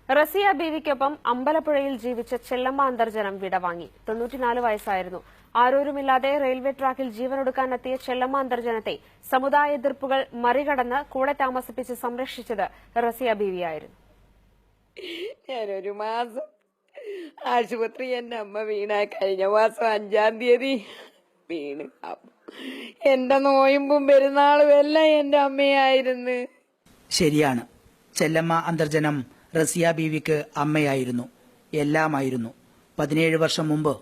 റസിയ ബീവിക്കൊപ്പം അമ്പലപ്പുഴയിൽ ജീവിച്ച ചെല്ലമ്മ അന്തർജനം വിടവാങ്ങി. 94 വയസ്സായിരുന്നു. ആരോരുമില്ലാതെ റെയിൽവേ ട്രാക്കിൽ ജീവനൊടുക്കാനെത്തിയ ചെല്ലമ്മ അന്തർജനത്തെ സമുദായ എതിർപ്പുകൾ മറികടന്ന് കൂടെ താമസിപ്പിച്ച് സംരക്ഷിച്ചത് റസിയ ബീവിയായിരുന്നു. ഞാനൊരു മാസം ആശുപത്രി എന്റെ അമ്മ വീണ കഴിഞ്ഞ മാസം 5-ാം തീയതി വീണ്. എന്റെ നോയമ്പും പെരുന്നാളും എല്ലാം എന്റെ അമ്മയായിരുന്നു. ശരിയാണ്. ചെല്ലമ്മ അന്തർജനം റസിയ ബീവിക്ക് അമ്മയായിരുന്നു, എല്ലാമായിരുന്നു. 17 വർഷം മുമ്പ്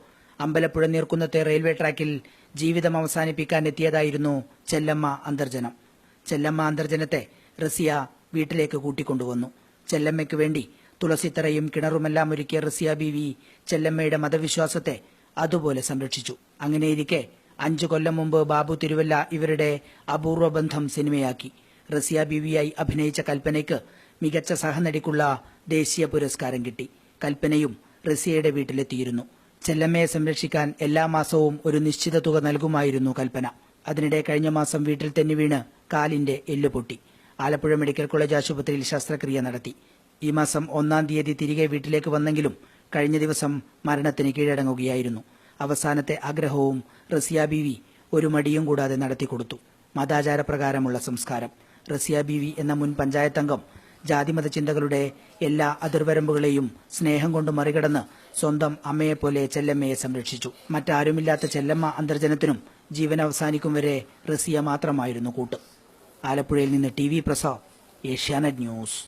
അമ്പലപ്പുഴ നീർക്കുന്നത്തെ റെയിൽവേ ട്രാക്കിൽ ജീവിതം അവസാനിപ്പിക്കാൻ എത്തിയതായിരുന്നു ചെല്ലമ്മ അന്തർജനം. ചെല്ലമ്മ അന്തർജനത്തെ റസിയ വീട്ടിലേക്ക് കൂട്ടിക്കൊണ്ടുവന്നു. ചെല്ലമ്മയ്ക്ക് വേണ്ടി തുളസിത്തറയും കിണറുമെല്ലാം ഒരുക്കിയ റസിയ ബീവി ചെല്ലമ്മയുടെ മതവിശ്വാസത്തെ അതുപോലെ സംരക്ഷിച്ചു. അങ്ങനെയിരിക്കെ 5 കൊല്ലം മുമ്പ് ബാബു തിരുവല്ല ഇവരുടെ അപൂർവ ബന്ധം സിനിമയാക്കി. റസിയ ബീവിയായി അഭിനയിച്ച കൽപ്പനയ്ക്ക് മികച്ച സഹനടിക്കുള്ള ദേശീയ പുരസ്കാരം കിട്ടി. കൽപ്പനയും റസിയയുടെ വീട്ടിലെത്തിയിരുന്നു. ചെല്ലമ്മയെ സംരക്ഷിക്കാൻ എല്ലാ മാസവും ഒരു നിശ്ചിത തുക നൽകുമായിരുന്നു കൽപ്പന. അതിനിടെ കഴിഞ്ഞ മാസം വീട്ടിൽ തന്നെ വീണ് കാലിന്റെ എല്ല് പൊട്ടി. ആലപ്പുഴ മെഡിക്കൽ കോളേജ് ആശുപത്രിയിൽ ശസ്ത്രക്രിയ നടത്തി. ഈ മാസം 1-ാം തീയതി തിരികെ വീട്ടിലേക്ക് വന്നെങ്കിലും കഴിഞ്ഞ ദിവസം മരണത്തിന് കീഴടങ്ങുകയായിരുന്നു. അവസാനത്തെ ആഗ്രഹവും റസിയ ബീവി ഒരു മടിയും കൂടാതെ നടത്തിക്കൊടുത്തു. മതാചാരപ്രകാരമുള്ള സംസ്കാരം. റസിയ ബീവി എന്ന മുൻ പഞ്ചായത്ത് അംഗം ജാതിമത ചിന്തകളുടെ എല്ലാ അതിർവരമ്പുകളെയും സ്നേഹം കൊണ്ട് മറികടന്ന് സ്വന്തം അമ്മയെപ്പോലെ ചെല്ലമ്മയെ സംരക്ഷിച്ചു. മറ്റാരുമില്ലാത്ത ചെല്ലമ്മ അന്തർജനത്തിനും ജീവൻ അവസാനിക്കും വരെ റസിയ മാത്രമായിരുന്നു കൂട്ട്. ആലപ്പുഴയിൽ നിന്ന് TV പ്രസാദ്, ഏഷ്യാനെറ്റ് ന്യൂസ്.